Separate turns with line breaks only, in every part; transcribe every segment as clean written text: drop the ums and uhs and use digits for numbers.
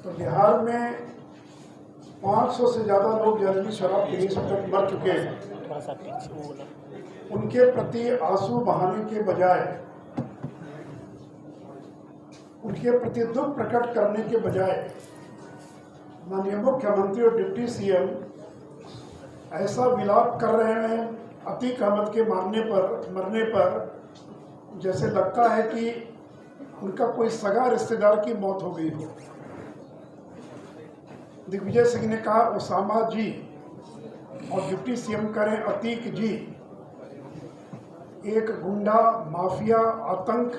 तो बिहार में 500 से ज़्यादा लोग जहरीली शराब पीने से तक मर चुके हैं। उनके प्रति आंसू बहाने के बजाय, उनके प्रति दुख प्रकट करने के बजाय माननीय मुख्यमंत्री और डिप्टी सीएम ऐसा विलाप कर रहे हैं अतीक अहमद के मरने पर जैसे लगता है कि उनका कोई सगा रिश्तेदार की मौत हो गई हो। दिग्विजय सिंह ने कहा ओसामा जी और डिप्टी सीएम करें अतीक जी। एक गुंडा, माफिया, आतंक,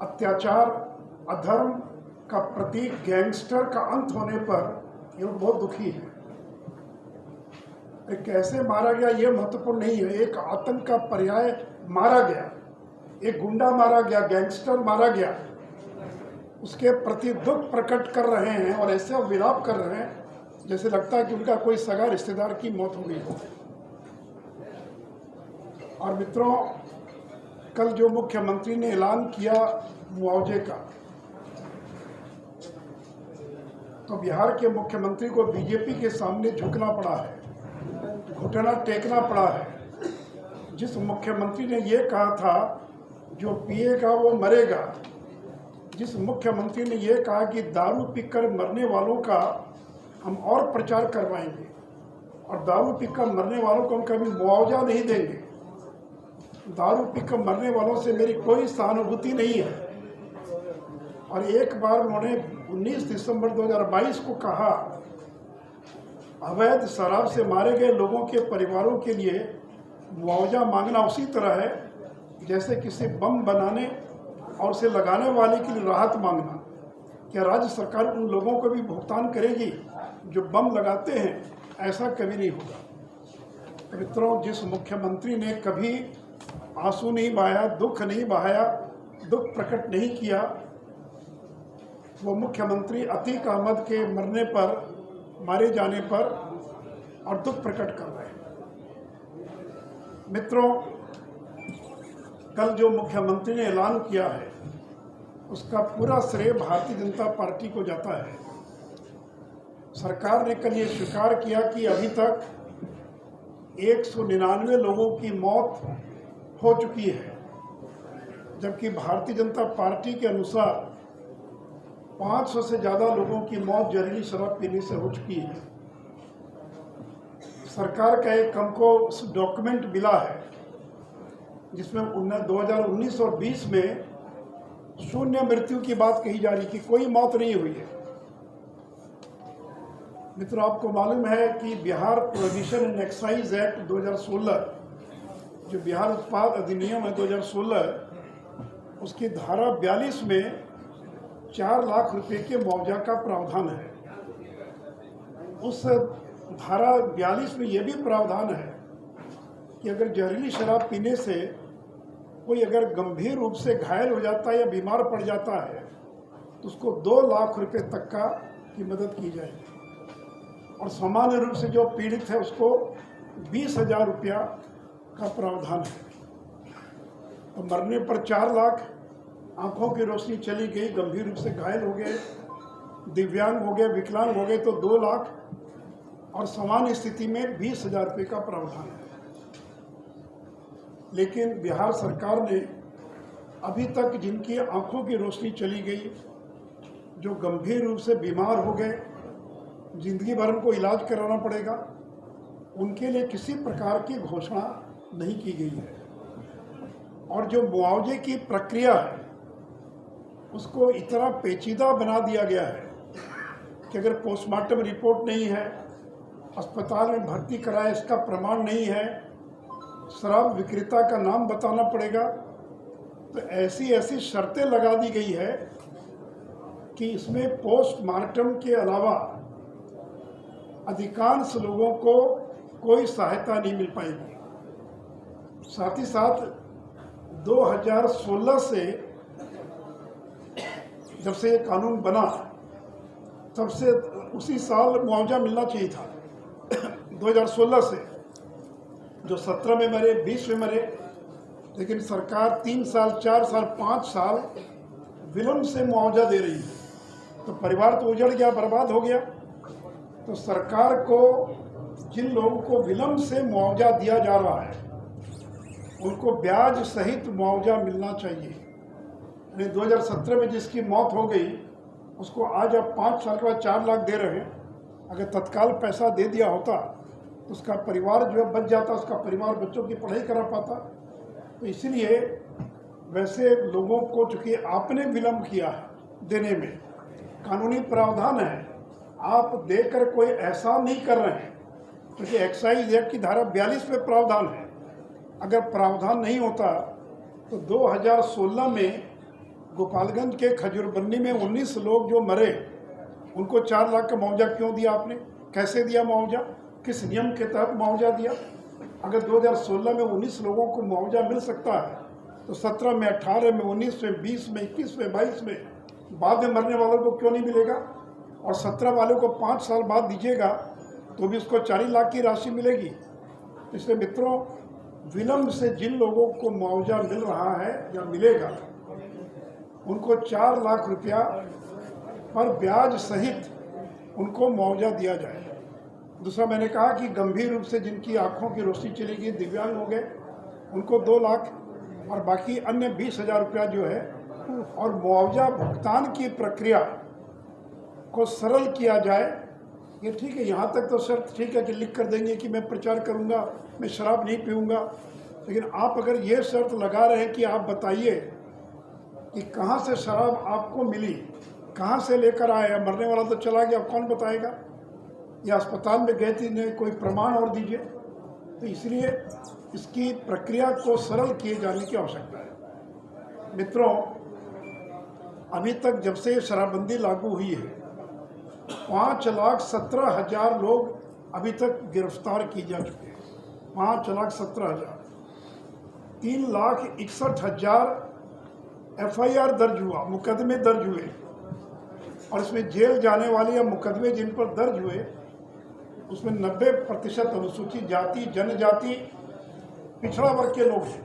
अत्याचार, अधर्म का प्रतीक गैंगस्टर का अंत होने पर ये बहुत दुखी है। कैसे मारा गया ये महत्वपूर्ण नहीं है, एक आतंक का पर्याय मारा गया, एक गुंडा मारा गया, गैंगस्टर मारा गया, उसके प्रति दुख प्रकट कर रहे हैं और ऐसे विलाप कर रहे हैं जैसे लगता है कि उनका कोई सगा रिश्तेदार की मौत हो गई हो। और मित्रों, कल जो मुख्यमंत्री ने ऐलान किया मुआवजे का, तो बिहार के मुख्यमंत्री को बीजेपी के सामने झुकना पड़ा है, घुटना टेकना पड़ा है। जिस मुख्यमंत्री ने ये कहा था जो पिएगा वो मरेगा, जिस मुख्यमंत्री ने ये कहा कि दारू पीकर मरने वालों का हम और प्रचार करवाएंगे और दारू पीकर मरने वालों को हम कभी मुआवजा नहीं देंगे, दारू पीकर मरने वालों से मेरी कोई सहानुभूति नहीं है। और एक बार उन्होंने 19 दिसंबर 2022 को कहा अवैध शराब से मारे गए लोगों के परिवारों के लिए मुआवजा मांगना उसी तरह है जैसे किसी बम बनाने और उसे लगाने वाले के लिए राहत मांगना। क्या राज्य सरकार उन लोगों को भी भुगतान करेगी जो बम लगाते हैं? ऐसा कभी नहीं होगा। तो मित्रों, जिस मुख्यमंत्री ने कभी आंसू नहीं बहाया, दुख नहीं बहाया, दुख प्रकट नहीं किया, वो मुख्यमंत्री अतीक अहमद के मारे जाने पर और दुख प्रकट कर रहे हैं। मित्रों, कल जो मुख्यमंत्री ने ऐलान किया है उसका पूरा श्रेय भारतीय जनता पार्टी को जाता है। सरकार ने कल ये स्वीकार किया कि अभी तक 199 लोगों की मौत हो चुकी है, जबकि भारतीय जनता पार्टी के अनुसार 500 से ज़्यादा लोगों की मौत जहरीली शराब पीने से हो चुकी है। सरकार का एक हमको डॉक्यूमेंट मिला है जिसमें 2019 और 20 में शून्य मृत्यु की बात कही जा रही कि कोई मौत नहीं हुई है। मित्रों, आपको मालूम है कि Bihar prohibition and excise act 2016, जो बिहार उत्पाद अधिनियम है 2016, उसकी धारा 42 में 4 लाख रुपए के मुआवजा का प्रावधान है। उस धारा 42 में यह भी प्रावधान है कि अगर जहरीली शराब पीने से कोई अगर गंभीर रूप से घायल हो जाता है या बीमार पड़ जाता है तो उसको 2 लाख रुपए तक की मदद की जाएगी और सामान्य रूप से जो पीड़ित है उसको 20,000 रुपया का प्रावधान है। तो मरने पर 4 लाख, आंखों की रोशनी चली गई, गंभीर रूप से घायल हो गए, दिव्यांग हो गए, विकलांग हो गए तो 2 लाख और सामान्य स्थिति में 20,000 रुपये का प्रावधान है। लेकिन बिहार सरकार ने अभी तक जिनकी आंखों की रोशनी चली गई, जो गंभीर रूप से बीमार हो गए, जिंदगी भर उनको इलाज कराना पड़ेगा, उनके लिए किसी प्रकार की घोषणा नहीं की गई है। और जो मुआवजे की प्रक्रिया है उसको इतना पेचीदा बना दिया गया है कि अगर पोस्टमार्टम रिपोर्ट नहीं है, अस्पताल में भर्ती कराए इसका प्रमाण नहीं है, शराब विक्रेता का नाम बताना पड़ेगा, तो ऐसी शर्तें लगा दी गई है कि इसमें पोस्टमार्टम के अलावा अधिकांश लोगों को कोई सहायता नहीं मिल पाएगी। साथ ही साथ 2016 से जब से ये कानून बना तब से उसी साल मुआवजा मिलना चाहिए था 2016 से, जो 17 में मरे, 20 में मरे, लेकिन सरकार 3 साल, 4 साल, 5 साल विलंब से मुआवजा दे रही है। तो परिवार तो उजड़ गया, बर्बाद हो गया। तो सरकार को जिन लोगों को विलम्ब से मुआवजा दिया जा रहा है उनको ब्याज सहित मुआवजा मिलना चाहिए। 2017 में जिसकी मौत हो गई उसको आज आप 5 साल के बाद 4 लाख दे रहे हैं। अगर तत्काल पैसा दे दिया होता तो उसका परिवार जो बच जाता, उसका परिवार बच्चों की पढ़ाई करा पाता। तो इसलिए वैसे लोगों को चूँकि आपने विलम्ब किया है देने में, कानूनी प्रावधान है, आप देकर कोई एहसान नहीं कर रहे हैं, क्योंकि एक्साइज एक्ट की धारा 42 में प्रावधान है। अगर प्रावधान नहीं होता तो 2016 में गोपालगंज के खजूरबन्नी में 19 लोग जो मरे उनको 4 लाख का मुआवजा क्यों दिया आपने? कैसे दिया मुआवजा? किस नियम के तहत मुआवजा दिया? अगर 2016 में 19 लोगों को मुआवजा मिल सकता है तो 17 में, 18 में, 19 में, 20 में, 21 में, 22 में बाद में मरने वालों को क्यों नहीं मिलेगा? और 17 वालों को 5 साल बाद दीजिएगा तो भी उसको 40 लाख की राशि मिलेगी। इसलिए मित्रों, विलम्ब से जिन लोगों को मुआवजा मिल रहा है या मिलेगा उनको 4 लाख रुपया पर ब्याज सहित उनको मुआवजा दिया जाए। दूसरा, मैंने कहा कि गंभीर रूप से जिनकी आंखों की रोशनी चली गई, दिव्यांग हो गए, उनको 2 लाख और बाकी अन्य 20,000 रुपया जो है, और मुआवजा भुगतान की प्रक्रिया को सरल किया जाए। ये ठीक है, यहाँ तक तो शर्त ठीक है कि लिख कर देंगे कि मैं प्रचार करूँगा, मैं शराब नहीं पीऊँगा, लेकिन आप अगर ये शर्त लगा रहे हैं कि आप बताइए कि कहाँ से शराब आपको मिली, कहाँ से लेकर आए, मरने वाला तो चला गया, कौन बताएगा? या अस्पताल में गए थे, नहीं, कोई प्रमाण और दीजिए। तो इसलिए इसकी प्रक्रिया को सरल किए जाने की आवश्यकता है। मित्रों, अभी तक जब से शराबबंदी लागू हुई है 5,17,000 लोग अभी तक गिरफ्तार किए जा चुके हैं। 5,17,000, 3,61,000 FIR दर्ज हुआ, मुकदमे दर्ज हुए, और इसमें जेल जाने वाले या मुकदमे जिन पर दर्ज हुए उसमें 90% अनुसूचित जाति, जनजाति, पिछड़ा वर्ग के लोग हैं।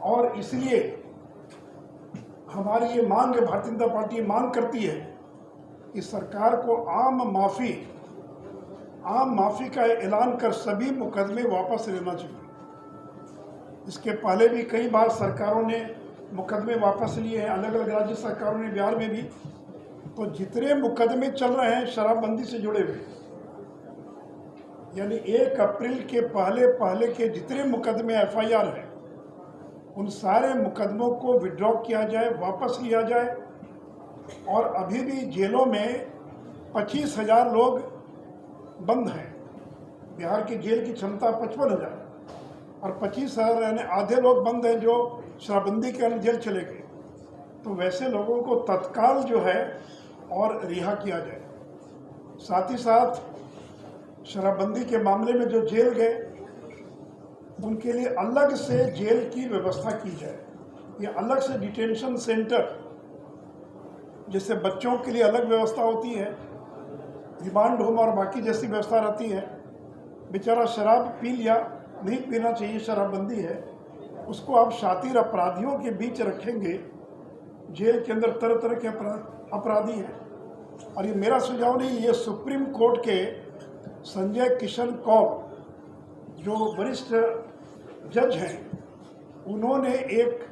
और इसलिए हमारी ये मांग है, भारतीय जनता पार्टी मांग करती है कि सरकार को आम माफी का ऐलान कर सभी मुकदमे वापस लेना चाहिए। इसके पहले भी कई बार सरकारों ने मुकदमे वापस लिए हैं, अलग अलग राज्य सरकारों ने, बिहार में भी। तो जितने मुकदमे चल रहे हैं शराबबंदी से जुड़े हुए, यानी 1 अप्रैल के पहले के जितने मुकदमे FIR हैं उन सारे मुकदमों को विड्रॉ किया जाए, वापस लिया जाए। और अभी भी जेलों में 25,000 लोग बंद हैं। बिहार की जेल की क्षमता 55,000 और 25,000 यानी आधे लोग बंद हैं जो शराबबंदी के कारण जेल चले गए। तो वैसे लोगों को तत्काल जो है और रिहा किया जाए। साथ ही साथ शराबबंदी के मामले में जो जेल गए उनके लिए अलग से जेल की व्यवस्था की जाए। ये अलग से डिटेंशन सेंटर, जैसे बच्चों के लिए अलग व्यवस्था होती है, रिमांड होम और बाकी जैसी व्यवस्था रहती है। बेचारा शराब पी लिया, नहीं पीना चाहिए, शराबबंदी है, उसको आप शातिर अपराधियों के बीच रखेंगे। जेल के अंदर तरह तरह के अपराधी हैं। और ये मेरा सुझाव नहीं, ये सुप्रीम कोर्ट के संजय किशन कौल जो वरिष्ठ जज हैं, उन्होंने 1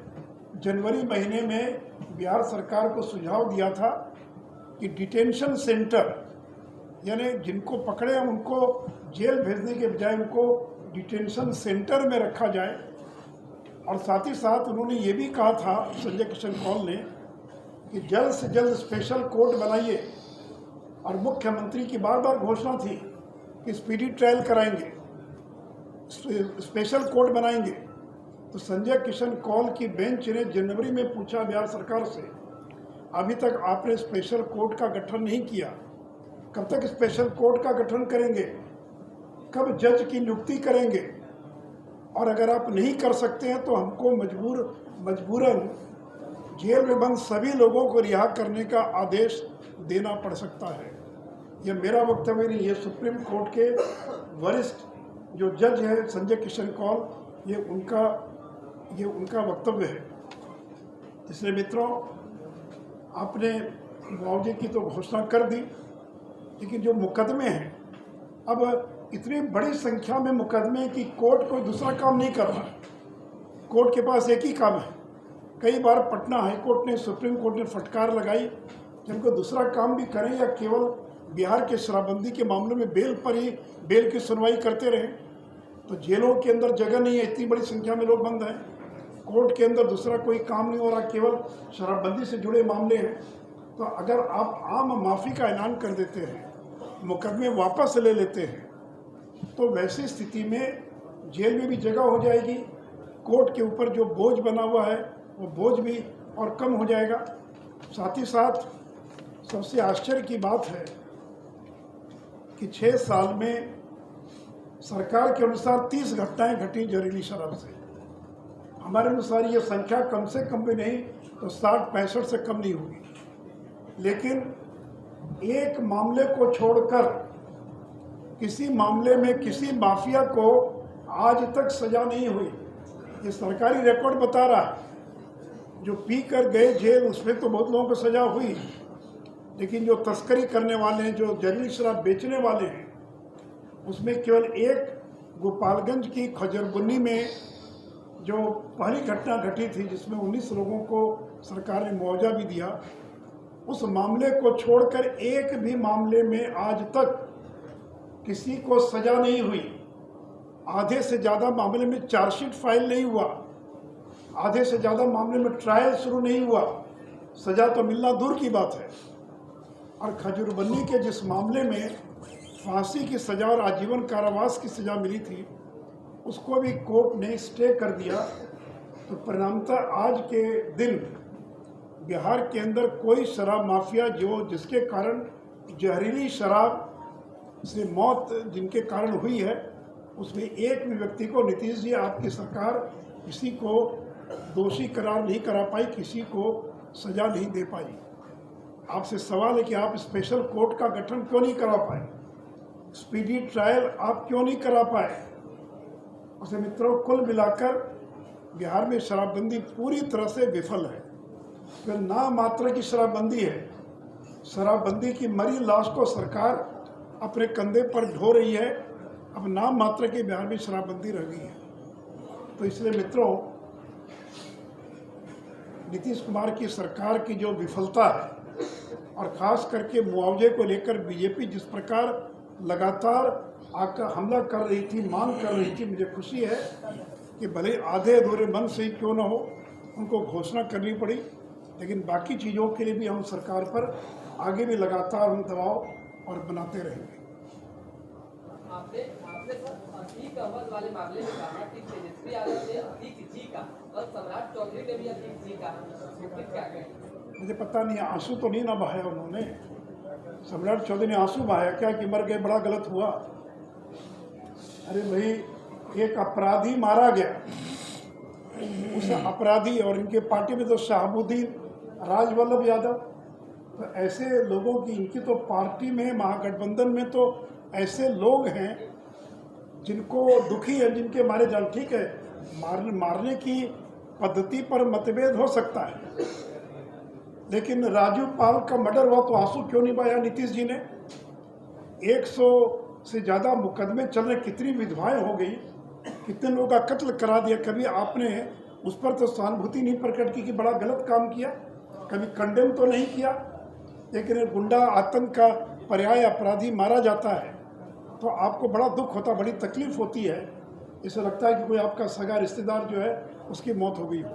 जनवरी महीने में बिहार सरकार को सुझाव दिया था कि डिटेंशन सेंटर, यानी जिनको पकड़े हैं उनको जेल भेजने के बजाय उनको डिटेंशन सेंटर में रखा जाए। और साथ ही साथ उन्होंने ये भी कहा था, संजय किशन कौल ने, कि जल्द से जल्द स्पेशल कोर्ट बनाइए। और मुख्यमंत्री की बार बार घोषणा थी कि स्पीडी ट्रायल कराएंगे, स्पेशल कोर्ट बनाएंगे। तो संजय किशन कौल की बेंच ने जनवरी में पूछा बिहार सरकार से, अभी तक आपने स्पेशल कोर्ट का गठन नहीं किया, कब तक स्पेशल कोर्ट का गठन करेंगे, कब जज की नियुक्ति करेंगे? और अगर आप नहीं कर सकते हैं तो हमको मजबूरन जेल में बंद सभी लोगों को रिहा करने का आदेश देना पड़ सकता है। यह मेरा वक्तव्य नहीं, ये सुप्रीम कोर्ट के वरिष्ठ जो जज हैं संजय किशन कौल, ये उनका वक्तव्य है। इसलिए मित्रों, आपने मुआवजे की तो घोषणा कर दी, लेकिन जो मुकदमे हैं, अब इतनी बड़ी संख्या में मुकदमे कि कोर्ट कोई दूसरा काम नहीं कर रहा। कोर्ट के पास एक ही काम है। कई बार पटना हाई कोर्ट ने, सुप्रीम कोर्ट ने फटकार लगाई कि हमको दूसरा काम भी करें या केवल बिहार के शराबबंदी के मामलों में बेल पर ही बेल की सुनवाई करते रहें। तो जेलों के अंदर जगह नहीं है, इतनी बड़ी संख्या में लोग बंद हैं। कोर्ट के अंदर दूसरा कोई काम नहीं हो रहा, केवल शराबबंदी से जुड़े मामले हैं। तो अगर आप आम माफ़ी का ऐलान कर देते हैं, मुकदमे वापस ले लेते हैं, तो वैसी स्थिति में जेल में भी जगह हो जाएगी। कोर्ट के ऊपर जो बोझ बना हुआ है वो बोझ भी और कम हो जाएगा। साथ ही साथ सबसे आश्चर्य की बात है कि 6 साल में सरकार के अनुसार 30 घटनाएं घटी जहरीली शराब से। हमारे अनुसार ये संख्या कम से कम भी नहीं तो 60-65 से कम नहीं होगी। लेकिन एक मामले को छोड़कर किसी मामले में किसी माफिया को आज तक सजा नहीं हुई। ये सरकारी रिकॉर्ड बता रहा है। जो पी कर गए जेल, उसमें तो बहुत लोगों को सजा हुई, लेकिन जो तस्करी करने वाले हैं, जो जहरीली शराब बेचने वाले हैं, उसमें केवल एक गोपालगंज की खजरबुन्नी में जो पहली घटना घटी थी, जिसमें 19 लोगों को सरकार ने मुआवजा भी दिया, उस मामले को छोड़कर एक भी मामले में आज तक किसी को सजा नहीं हुई। आधे से ज़्यादा मामले में चार्जशीट फाइल नहीं हुआ, आधे से ज़्यादा मामले में ट्रायल शुरू नहीं हुआ, सजा तो मिलना दूर की बात है। और खजूरबन्नी के जिस मामले में फांसी की सज़ा और आजीवन कारावास की सज़ा मिली थी, उसको भी कोर्ट ने स्टे कर दिया। तो परिणामतः आज के दिन बिहार के अंदर कोई शराब माफिया जिसके कारण जहरीली शराब से मौत जिनके कारण हुई है, उसमें एक भी व्यक्ति को, नीतीश जी आपकी सरकार किसी को दोषी करार नहीं करा पाई, किसी को सजा नहीं दे पाई। आपसे सवाल है कि आप स्पेशल कोर्ट का गठन क्यों नहीं करा पाए, स्पीडी ट्रायल आप क्यों नहीं करा पाए। उसे मित्रों, कुल मिलाकर बिहार में शराबबंदी पूरी तरह से विफल है। फिर नाम मात्र की शराबबंदी है। शराबबंदी की मरी लाश को सरकार अपने कंधे पर ढो रही है। अब नाम मात्र के बिहार में शराबबंदी रह गई है। तो इसलिए मित्रों, नीतीश कुमार की सरकार की जो विफलता है, और ख़ास करके मुआवजे को लेकर बीजेपी जिस प्रकार लगातार आकर हमला कर रही थी, मांग कर रही थी, मुझे खुशी है कि भले आधे अधूरे मन से ही क्यों न हो, उनको घोषणा करनी पड़ी, लेकिन बाकी चीज़ों के लिए भी हम सरकार पर आगे भी लगातार हम दबाव और बनाते रहेंगे।
आपने सर अतीक अहमद वाले मामले में कहा कि तेजस्वी यादव ने अतीक जी का और सम्राट चौधरी ने भी अतीक जी का, क्या कहें?
मुझे पता नहीं, आंसू तो नहीं ना बहाया उन्होंने। सम्राट चौधरी ने आंसू बहाया क्या कि मर गए, बड़ा गलत हुआ। अरे भाई, एक अपराधी मारा गया, उस अपराधी, और इनके पार्टी में तो शहाबुद्दीन राजवल्लभ यादव, तो ऐसे लोगों की, इनकी तो पार्टी में, महागठबंधन में तो ऐसे लोग हैं जिनको दुखी है, जिनके मारे जान। ठीक है, मारने की पद्धति पर मतभेद हो सकता है, लेकिन राजू पाल का मर्डर हुआ तो आंसू क्यों नहीं बहाया नीतीश जी ने? 100 से ज़्यादा मुकदमे चल रहे, कितनी विधवाएं हो गई, कितने लोगों का कत्ल करा दिया। कभी आपने उस पर तो सहानुभूति नहीं प्रकट की कि बड़ा गलत काम किया, कभी कंडेम तो नहीं किया। लेकिन गुंडा आतंक का पर्याय अपराधी मारा जाता है तो आपको बड़ा दुख होता, बड़ी तकलीफ होती है। इसे लगता है कि कोई आपका सगा रिश्तेदार जो है उसकी मौत हो गई हो।